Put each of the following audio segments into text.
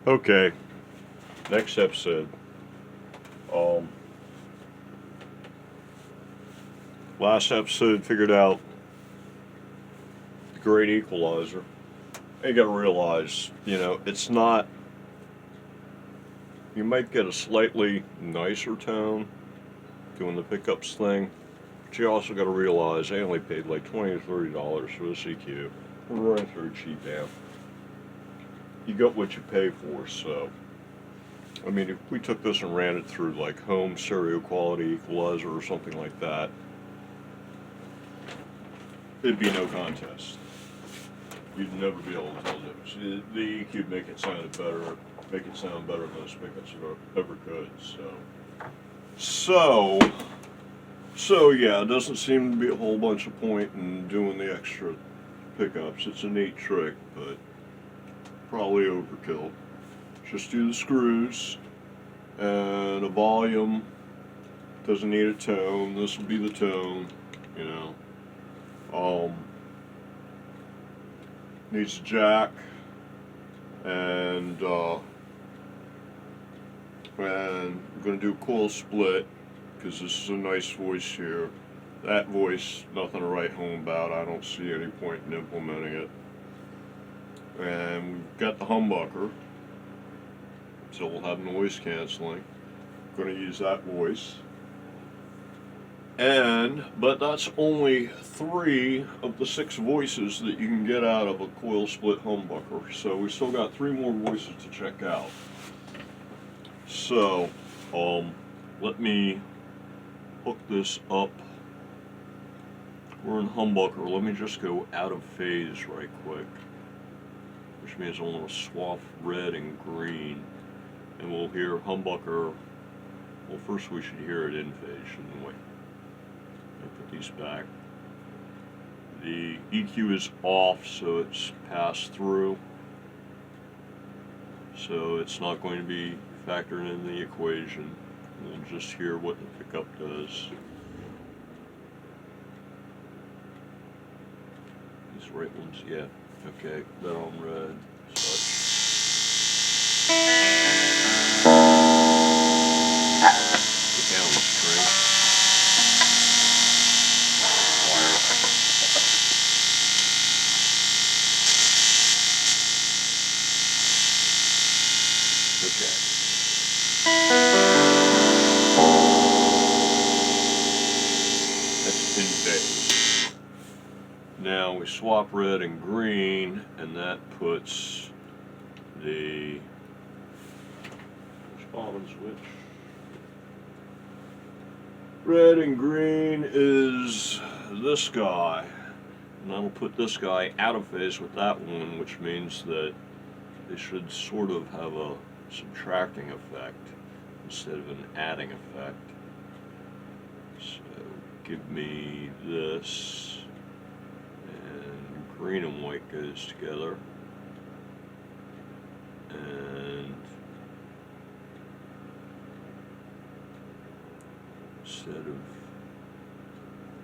Okay, next episode. Um, Last episode figured out the great equalizer. You gotta realize, it's not. You might get a slightly nicer tone doing the pickups thing, but you also gotta realize I only paid like $20 to $30 for this EQ. We're running through cheap amp. You got what you pay for, so. I mean, if we took this and ran it through like home stereo quality equalizer or something like that, it'd be no contest. You'd never be able to tell the difference. The EQ would make it sound better than those pickups ever could. So yeah, it doesn't seem to be a whole bunch of point in doing the extra pickups. It's a neat trick, but probably overkill. Just do the screws and a volume. Doesn't need a tone. This will be the tone, you know. Needs a jack, and we're going to do a coil split because this is a nice voice here. That voice, nothing to write home about. I don't see any point in implementing it. And we've got the humbucker, so we'll have noise canceling. Going to use that voice. But that's only 3 of the 6 voices that you can get out of a coil split humbucker. So we still got 3 more voices to check out. So, let me hook this up. We're in humbucker. Let me just go out of phase right quick, which means I want to swap red and green, and we'll hear humbucker. Well, first we should hear it in phase, shouldn't we? Put these back. The EQ is off, so it's passed through. So it's not going to be factored in the equation. We'll just hear what the pickup does. These right ones, yeah. Okay, that on red. Put down the string. That's in phase. Now we swap red and green, and that puts the bottom switch. Red and green is this guy, and that'll put this guy out of phase with that one, which means that they should sort of have a subtracting effect instead of an adding effect. So give me this, and green and white goes together, and instead of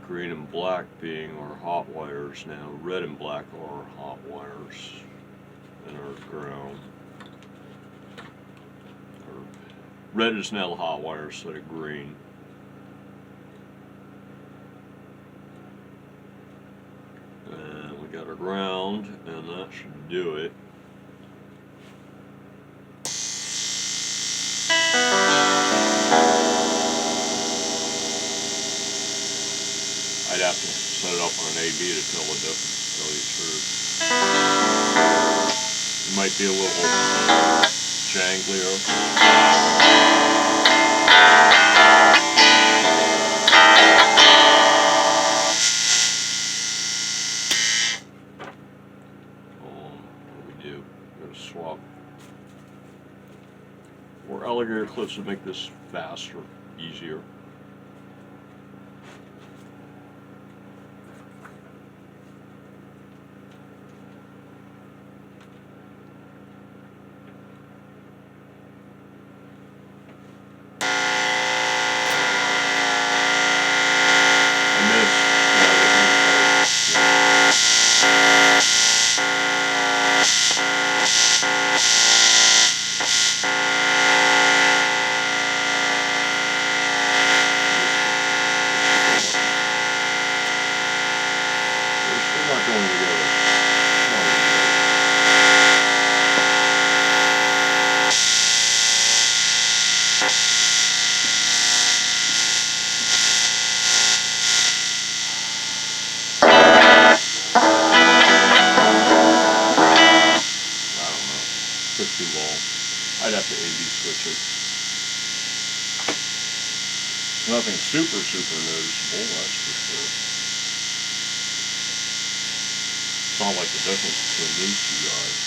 green and black being our hot wires, now red and black are our hot wires and our ground. Red is now the hot wire instead of green. And we got our ground, and that should do it. I'd have to set it up on an AB to tell the difference, to tell you the truth. It might be a little janglier. What do? We're going to swap. Or alligator clips to make this faster, easier. took too long. I'd have to A/B switch it. Nothing super noticeable, that's for sure. It's not like the difference between these two guys.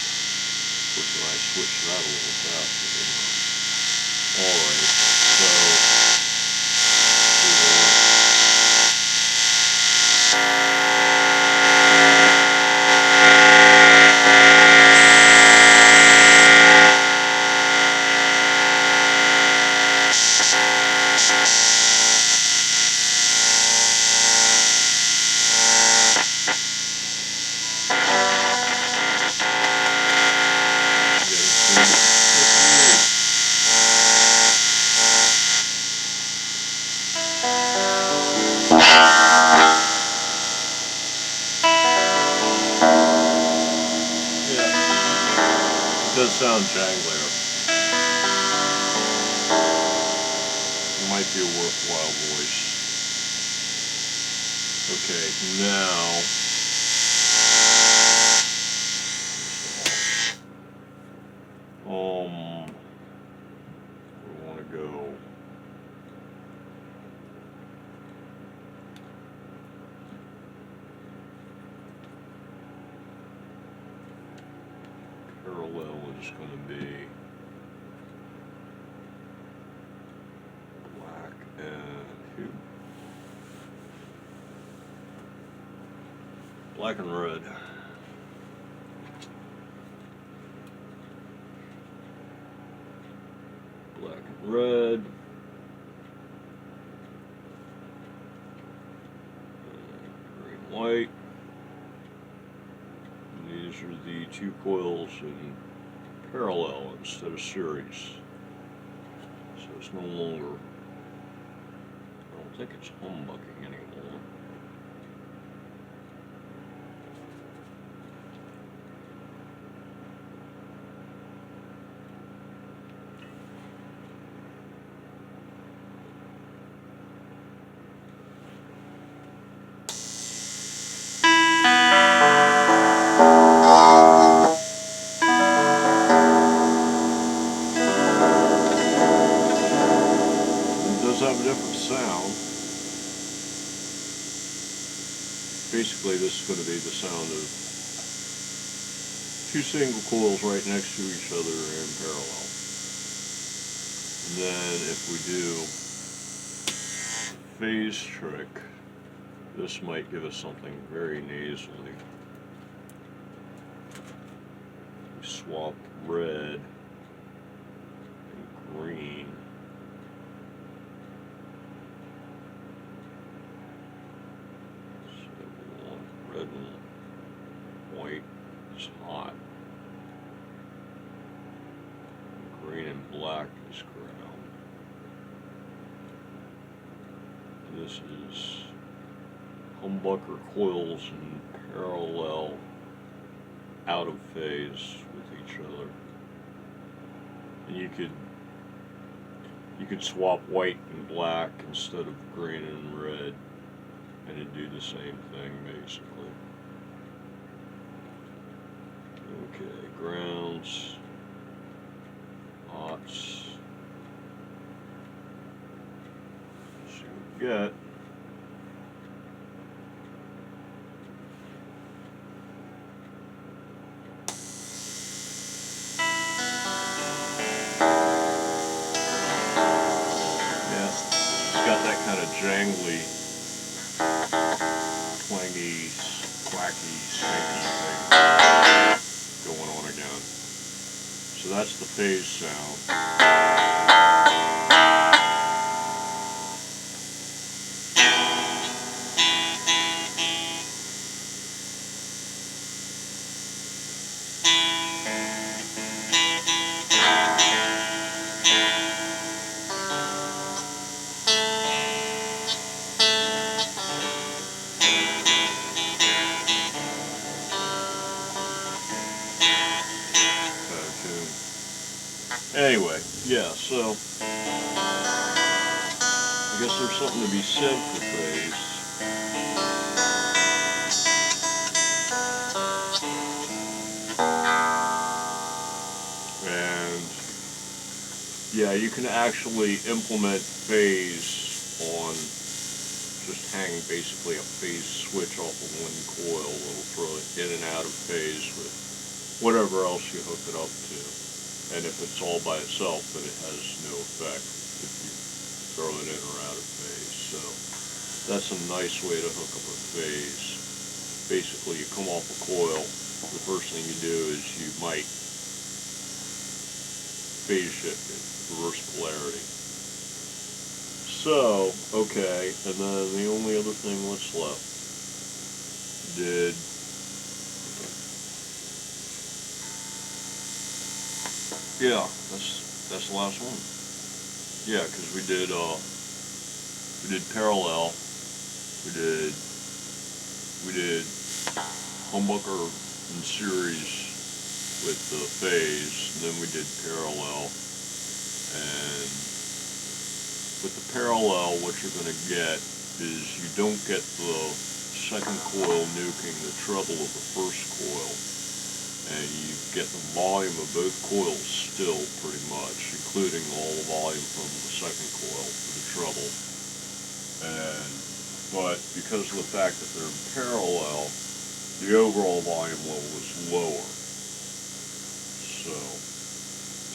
Of course, when I switch that a little faster, alright, so it does sound janglier. It might be a worthwhile voice. Okay, now we want to go parallel is going to be black and hue. Black and red. Black and red. And green, white. These are the two coils in parallel instead of series. So it's no longer, I don't think it's humbucking anymore. Have a different sound. Basically, this is going to be the sound of two single coils right next to each other in parallel. And then if we do phase trick, this might give us something very nasally. We swap red and green. Red and white is hot. Green and black is ground. This is humbucker coils in parallel, out of phase with each other. And you could swap white and black instead of green and red, and it'd do the same thing basically. Okay, grounds, hots. Let's see what we got. Yeah, it's got that kind of jangly, twangy, quacky, swanky thing going on again. So that's the phase sound. Anyway, yeah, so I guess there's something to be said for phase. And yeah, you can actually implement phase on just hang basically a phase switch off of one coil. It'll throw it in and out of phase with whatever else you hook it up to. And if it's all by itself, then it has no effect if you throw it in or out of phase. So that's a nice way to hook up a phase. Basically, you come off a coil, the first thing you do is you might phase shift it, reverse polarity. So, okay, and then the only other thing what's left did yeah, that's the last one. Yeah, because we did parallel, we did humbucker in series with the phase, and then we did parallel. And with the parallel, what you're going to get is you don't get the second coil nuking the treble of the first coil, and you get the volume of both coils still pretty much, including all the volume from the second coil for the treble. But because of the fact that they're in parallel, the overall volume level is lower.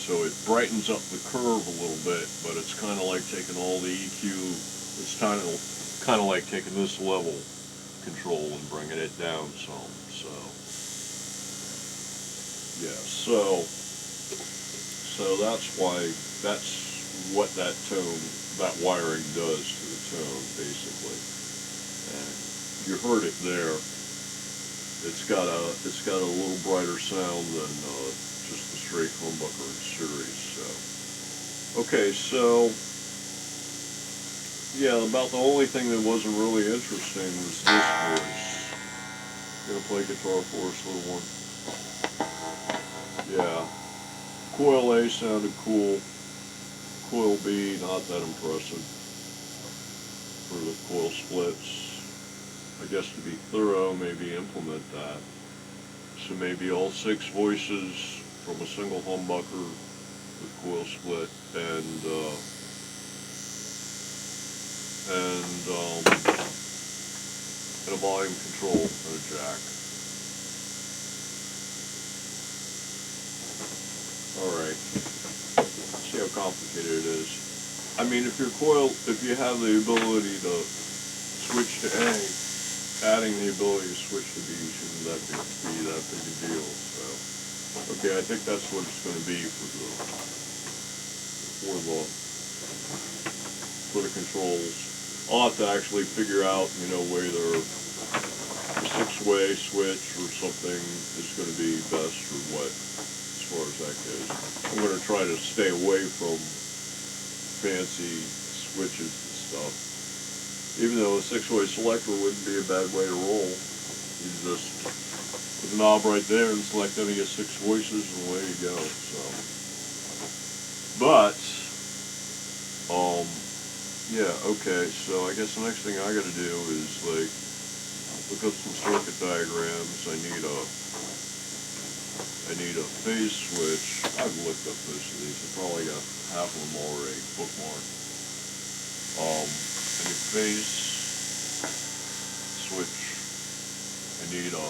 So it brightens up the curve a little bit, but it's kind of like taking all the EQ, it's kind of like taking this level control and bringing it down some. So yeah, so that's what that tone, that wiring does to the tone, basically. And you heard it there. It's got a little brighter sound than just the straight humbucker in series. So okay, so yeah, about the only thing that wasn't really interesting was this voice. You gonna play guitar for us, little one? Yeah. Coil A sounded cool. Coil B, not that impressive for the coil splits. I guess to be thorough, maybe implement that. So maybe all 6 voices from a single humbucker with coil split and a volume control and a jack. Alright. See how complicated it is. I mean, if you have the ability to switch to A, adding the ability to switch to B shouldn't be that big a deal. So, okay, I think that's what it's going to be for the controls. I'll have to actually figure out, whether a 6-way switch or something is going to be best or what, as far as that goes. I'm going to try to stay away from fancy switches and stuff. Even though a 6-way selector wouldn't be a bad way to roll. You just put the knob right there and select any of 6 voices and away you go. So, but yeah, okay. So I guess the next thing I got to do is look up some circuit diagrams. I need a phase switch. I've looked up most of these. I probably got half of them already bookmarked. I need phase switch. I need a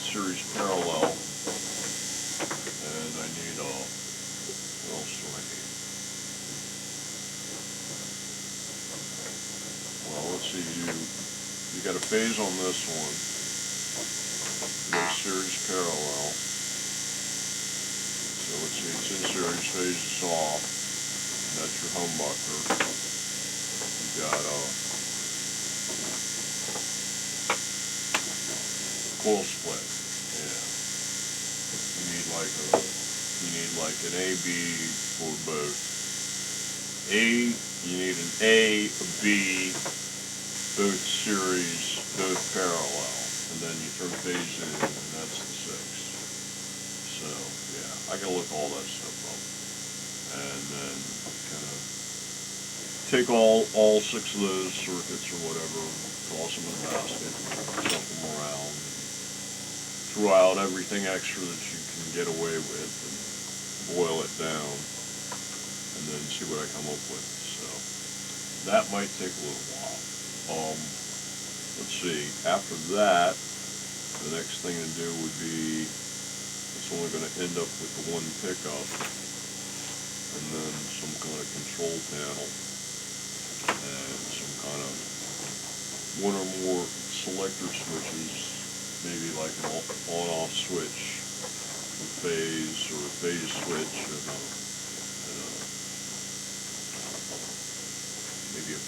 series parallel, and I need what else do I need? Well, let's see. You got a phase on this one. You got a series parallel. So let's see. It's in series. Phase is off. And that's your humbucker. Got coil split. Yeah. You need like an AB for both. You need an A, a B, both series, both parallel, and then you throw phase in, and that's the 6. So yeah, I gotta look all that stuff up, and then kind of take all 6 of those circuits or whatever, toss them in a basket, shuffle them around, throw out everything extra that you can get away with, down and then see what I come up with. So that might take a little while. Let's see, after that, the next thing to do would be, it's only going to end up with the one pickup and then some kind of control panel and some kind of one or more selector switches, maybe like an on-off switch, a phase or a phase switch, and maybe a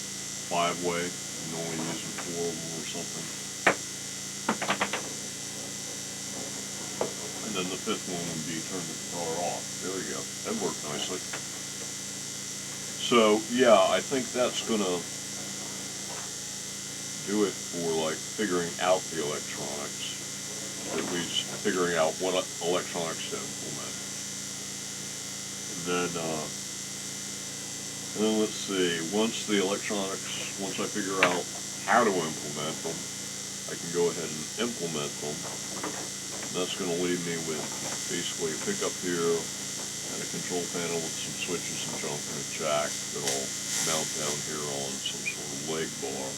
5-way, and only using 4 of them or something. And then the 5th one would be turn the guitar off. There we go. That worked nicely. So yeah, I think that's gonna do it for like figuring out the electronics, or at least figuring out what electronics to implement. And then let's see, once I figure out how to implement them, I can go ahead and implement them. And that's going to leave me with basically a pickup here and a control panel with some switches and junk and a jack that'll mount down here on some sort of leg bar.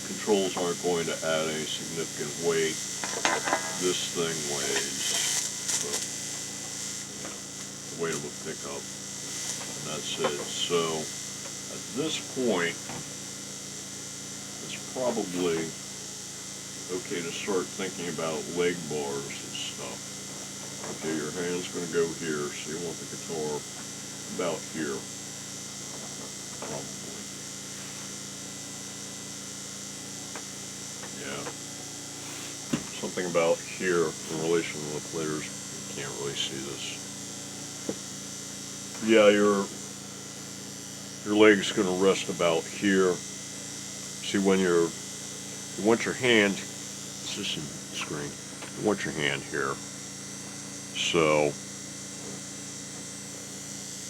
Controls aren't going to add any significant weight. This thing weighs the weight of a pickup, and that's it. So at this point, it's probably okay to start thinking about leg bars and stuff. Okay, your hand's going to go here, so you want the guitar about here, probably. Yeah. Something about here in relation to the players. You can't really see this. Yeah, your leg's going to rest about here. See, when you want your hand, it's just in the screen. You want your hand here. So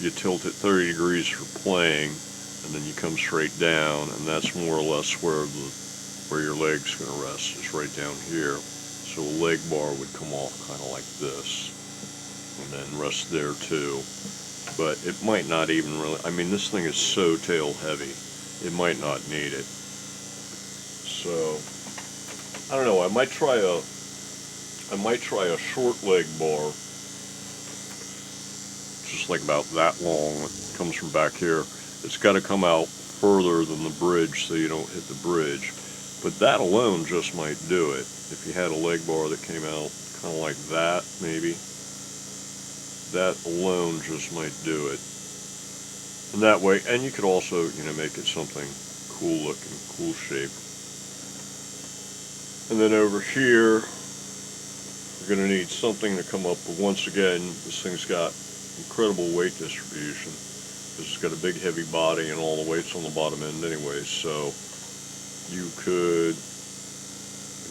you tilt it 30 degrees for playing, and then you come straight down, and that's more or less where your leg's going to rest, is right down here. So a leg bar would come off kind of like this, and then rest there too. But it might not even really, I mean, this thing is so tail heavy, it might not need it. So, I don't know, I might try a short leg bar, just like about that long. It comes from back here. It's got to come out further than the bridge so you don't hit the bridge. But that alone just might do it. If you had a leg bar that came out kind of like that, maybe, that alone just might do it. And that way, and you could also, make it something cool looking, cool shape. And then over here, you're going to need something to come up, but once again, this thing's got incredible weight distribution. It's got a big heavy body and all the weight's on the bottom end anyway, so you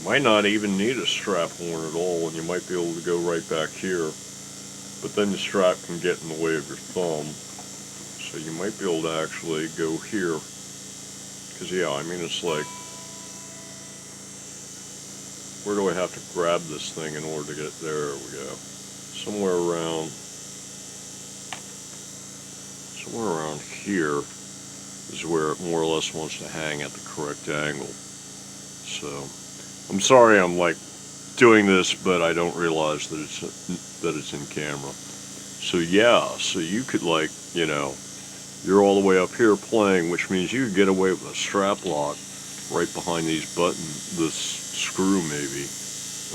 might not even need a strap horn at all, and you might be able to go right back here, but then the strap can get in the way of your thumb, so you might be able to actually go here, because yeah, I mean, it's like, where do I have to grab this thing in order to get there? There we go. Somewhere around here is where it more or less wants to hang at the correct angle. So, I'm sorry I'm like doing this, but I don't realize that it's in camera. So yeah, so you could like, you're all the way up here playing, which means you could get away with a strap lock right behind these buttons, this screw maybe,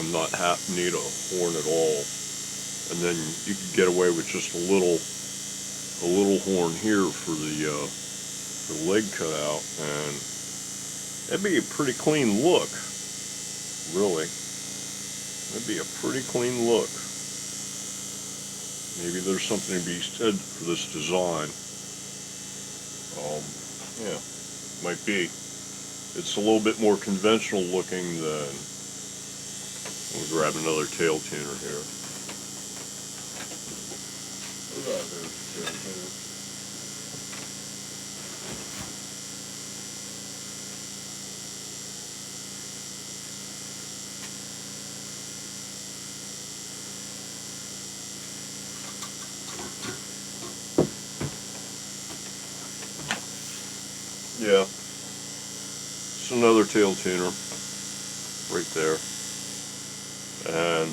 and not need a horn at all. And then you could get away with just a little horn here for the leg cutout, and that'd be a pretty clean look, really. That'd be a pretty clean look. Maybe there's something to be said for this design. Yeah, might be. It's a little bit more conventional looking than, we'll grab another tail tuner here. yeah, it's another tail tuner right there, and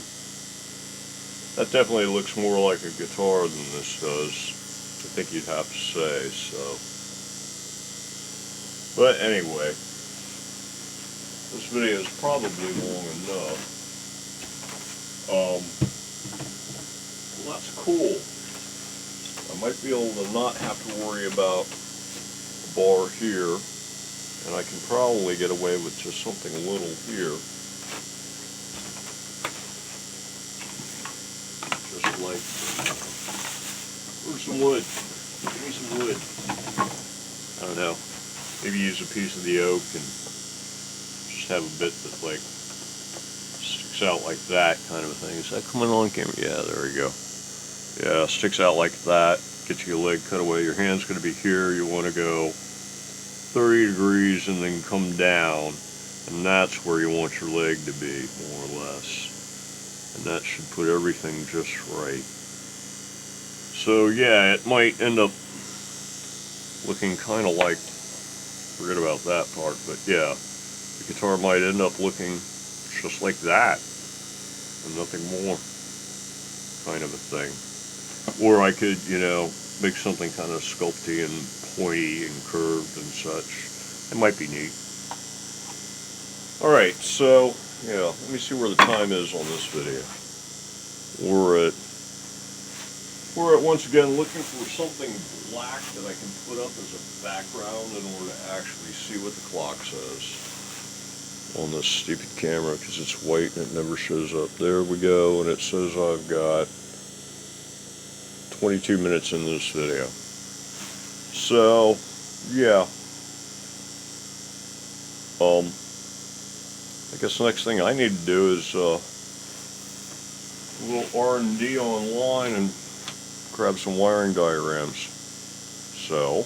that definitely looks more like a guitar than this does. I think you'd have to say so. But anyway, this video is probably long enough. Well, that's cool. I might be able to not have to worry about a bar here, and I can probably get away with just something a little here. Just like, where's some wood? Give me some wood. I don't know. Maybe use a piece of the oak and just have a bit that like sticks out like that kind of a thing. Is that coming on camera? Yeah, there we go. Yeah, sticks out like that. Get you a leg cut away. Your hand's going to be here. You want to go 30 degrees and then come down. And that's where you want your leg to be, more or less. And that should put everything just right. So yeah, it might end up looking kind of like, forget about that part, but yeah, the guitar might end up looking just like that, and nothing more, kind of a thing. Or I could, you know, make something kind of sculpty and pointy and curved and such. It might be neat. Alright, so, yeah, let me see where the time is on this video. We're at once again looking for something black that I can put up as a background in order to actually see what the clock says on this stupid camera, because it's white and it never shows up. There we go, and it says I've got 22 minutes in this video. So, yeah. I guess the next thing I need to do is a little R&D online and grab some wiring diagrams. So,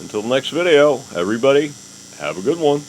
until the next video, everybody, have a good one.